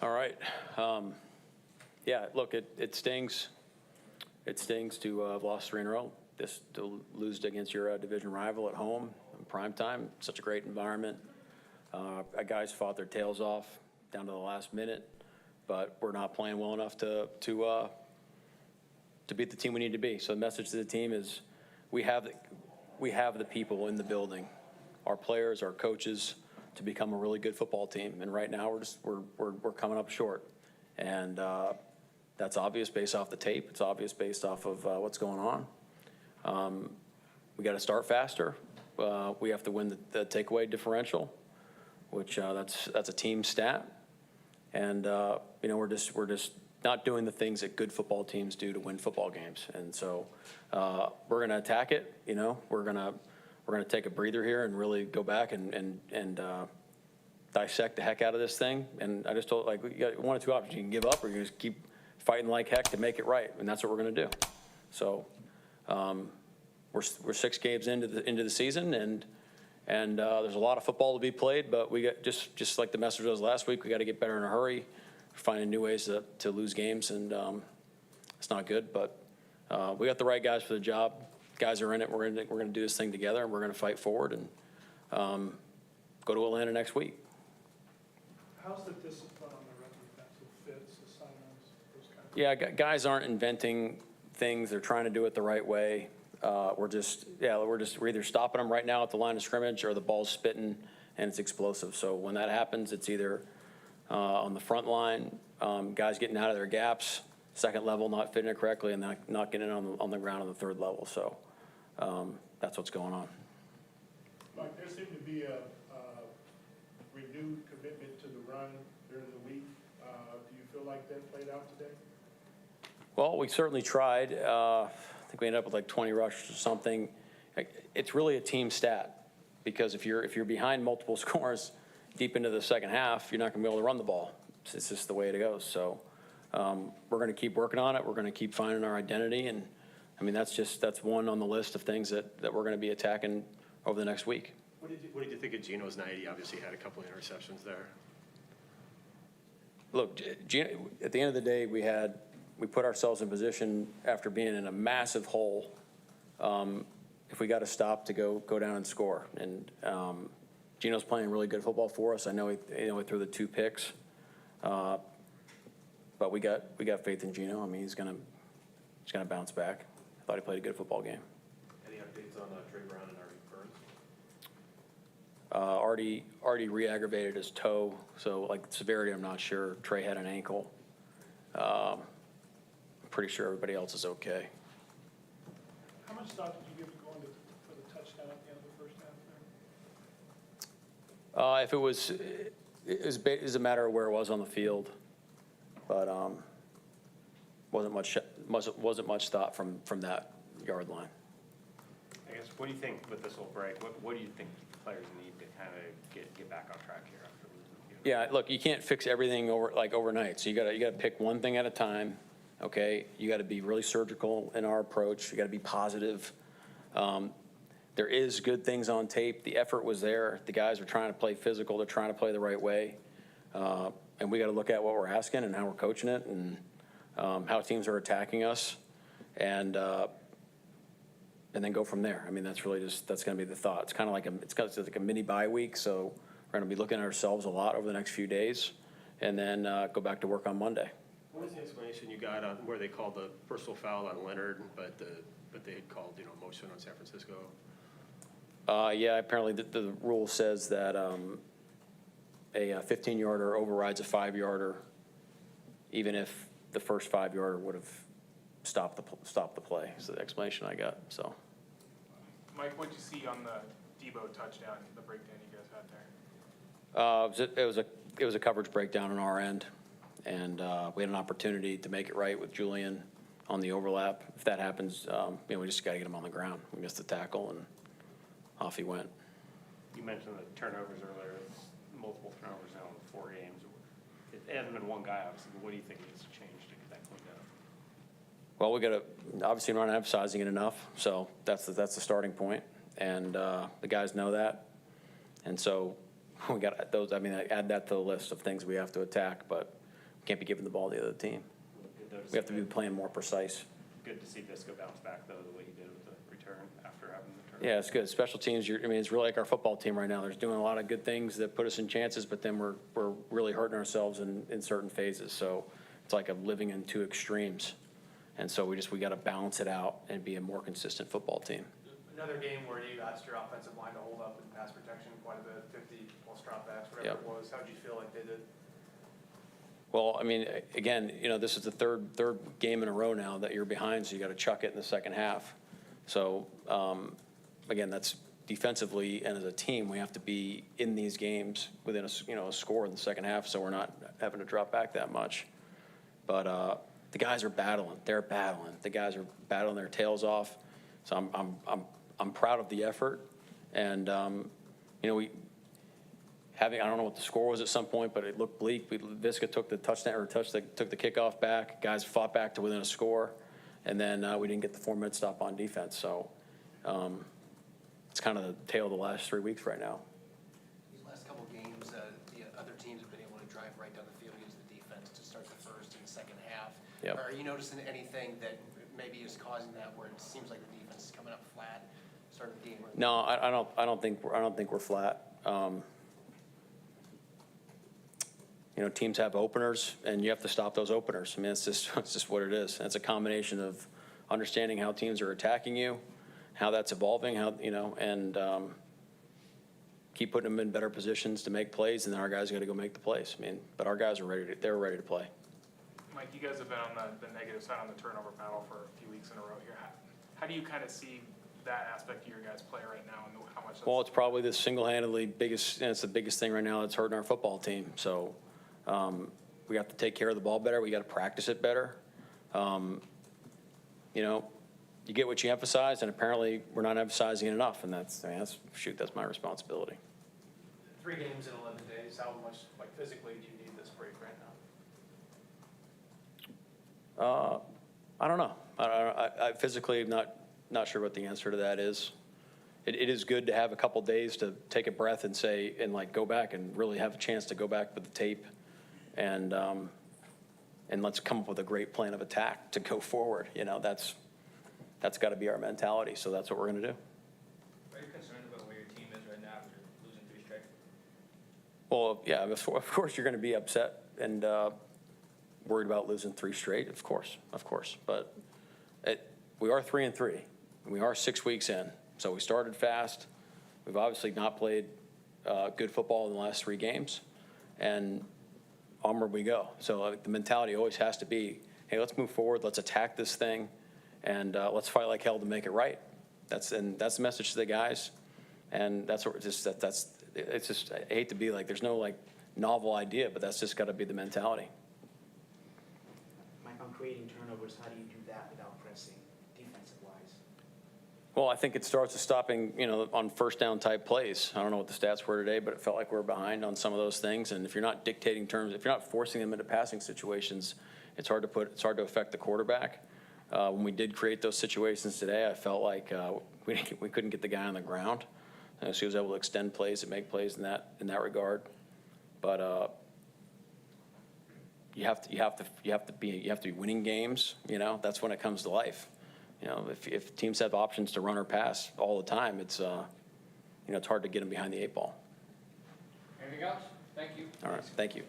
All right. Yeah, look, it stings. It stings to have lost 3 in a row. To lose against your division rival at home in prime time, such a great environment. Guys fought their tails off down to the last minute, but we're not playing well enough to beat the team we need to be. So the message to the team is we have the people in the building, our players, our coaches, to become a really good football team. And right now we're coming up short, and that's obvious based off the tape. It's obvious based off of what's going on. We got to start faster. We have to win the takeaway differential, which that's a team stat. And you know, we're just not doing the things that good football teams do to win football games. And so we're going to attack it. You know, we're gonna take a breather here and really go back and dissect the heck out of this thing. And I just told, like, you got one or two options: you can give up, or you just keep fighting like heck to make it right. And that's what we're going to do. So we're 6 games into the season, and there's a lot of football to be played. But we got just like the message was last week, we got to get better in a hurry, finding new ways to lose games, and it's not good. But we got the right guys for the job. Guys are in it. We're gonna do this thing together, and we're gonna fight forward and go to Atlanta next week. How's the discipline on the run defensive fits, assignments, those kind of Yeah, guys aren't inventing things. They're trying to do it the right way. We're either stopping them right now at the line of scrimmage, or the ball's spitting and it's explosive. So when that happens, it's either on the front line, guys getting out of their gaps, second level not fitting it correctly, and not getting it on the ground on the third level. So that's what's going on. Mike, there seemed to be a renewed commitment to the run during the week. Do you feel like that played out today? Well, we certainly tried. I think we ended up with like 20 rushes or something. It's really a team stat, because if you're behind multiple scores deep into the second half, you're not going to be able to run the ball. It's just the way it goes. So we're going to keep working on it. We're going to keep finding our identity, and I mean that's one on the list of things that we're going to be attacking over the next week. What did you think of Geno's night? He obviously had a couple of interceptions there. Look, Gino, at the end of the day, we put ourselves in position after being in a massive hole. If we got to stop to go down and score, and Geno's playing really good football for us. I know he threw the 2 picks, but we got faith in Geno. I mean, he's gonna bounce back. I thought he played a good football game. Any updates on Trey Brown and Artie Burns? Artie re-aggravated his toe, so like severity, I'm not sure. Trey had an ankle. I'm pretty sure everybody else is okay. How much thought did you give to going for the touchdown at the end of the first half there? If it was a matter of where it was on the field, but wasn't much thought from that yard line. I guess, what do you think with this whole break? What do you think players need to kind of get back on track here after losing? Yeah, look, you can't fix everything overnight. So you gotta pick one thing at a time. Okay, you got to be really surgical in our approach. You got to be positive. There is good things on tape. The effort was there. The guys are trying to play physical. They're trying to play the right way. And we got to look at what we're asking and how we're coaching it, and how teams are attacking us, and then go from there. I mean, that's really that's going to be the thought. It's kind of like like a mini bye week. So we're going to be looking at ourselves a lot over the next few days, and then go back to work on Monday. What was the explanation you got on where they called the personal foul on Leonard, but they had called motion on San Francisco? Yeah, apparently the rule says that a 15-yarder overrides a 5-yarder, even if the first 5-yarder would have stopped the play. So the explanation I got. So, Mike, what did you see on the Debo touchdown, the breakdown you guys had there? It was a coverage breakdown on our end. And we had an opportunity to make it right with Julian on the overlap. If that happens, we just got to get him on the ground. We missed the tackle, and off he went. You mentioned the turnovers earlier. It's multiple turnovers now in 4 games. It hasn't been one guy, obviously, but what do you think needs to change to get that cleaned up? Well, we got to obviously not emphasizing it enough. So that's the starting point, and the guys know that. And so we got those. I mean, I add that to the list of things we have to attack, but can't be giving the ball to the other team. Good though We have to be see- playing more precise. Good to see Visco bounce back though, the way he did with the return after having the turn. Yeah, it's good. Special teams, I mean, it's really like our football team right now. They're doing a lot of good things that put us in chances, but then we're really hurting ourselves in certain phases. So it's like a living in two extremes. And so we got to balance it out and be a more consistent football team. Another game where you asked your offensive line to hold up in pass protection quite a bit, 50-plus dropbacks, whatever Yep. it was. How'd you feel like they did? Well, I mean, again, this is the third game in a row now that you're behind, so you got to chuck it in the second half. So, again, that's defensively and as a team, we have to be in these games within a score in the second half, so we're not having to drop back that much. But the guys are battling. They're battling. The guys are battling their tails off. So I'm proud of the effort, and I don't know what the score was at some point, but it looked bleak. Visca took the touchdown or took the kickoff back. Guys fought back to within a score, and then we didn't get the 4-minute stop on defense. So it's kind of the tale of the last 3 weeks right now. These last couple of games, the other teams have been able to drive right down the field against the defense to start the first and second half. Yep. Are you noticing anything that maybe is causing that, where it seems like the defense is coming up flat, starting the game? No, I don't think we're flat. Teams have openers, and you have to stop those openers. I mean, it's just what it is. And it's a combination of understanding how teams are attacking you, how that's evolving, and keep putting them in better positions to make plays, and then our guys got to go make the plays. I mean, but our guys are they're ready to play. Mike, you guys have been on the negative side on the turnover battle for a few weeks in a row here. How do you kind of see that aspect of your guys' play right now, and how much? Well, it's probably the single-handedly biggest, and it's the biggest thing right now that's hurting our football team. So we have to take care of the ball better. We got to practice it better. You get what you emphasize, and apparently we're not emphasizing it enough, and that's my responsibility. 3 games in 11 days. How much, physically, do you need this break right now? I don't know. I physically am not sure what the answer to that is. It is good to have a couple days to take a breath and go back and really have a chance to go back with the tape and let's come up with a great plan of attack to go forward. That's got to be our mentality. So that's what we're going to do. Are you concerned about where your team is right now after losing 3 straight? Well, yeah, of course you're going to be upset and worried about losing 3 straight. Of course. But we are 3-3. We are 6 weeks in. So we started fast. We've obviously not played good football in the last 3 games, and onward we go. So the mentality always has to be, hey, let's move forward. Let's attack this thing, and let's fight like hell to make it right. That's the message to the guys, and that's what it's just I hate to be like, there's no novel idea, but that's just got to be the mentality. Mike, on creating turnovers, how do you do that without pressing defensive-wise? Well, I think it starts with stopping, on first down type plays. I don't know what the stats were today, but it felt like we were behind on some of those things. And if you're not dictating terms, if you're not forcing them into passing situations, it's hard to affect the quarterback. When we did create those situations today, I felt like we couldn't get the guy on the ground. So he was able to extend plays and make plays in that regard. But you have to be winning games. That's when it comes to life. If teams have options to run or pass all the time, it's hard to get them behind the 8 ball. Anything else? Thank you. All right, thank you.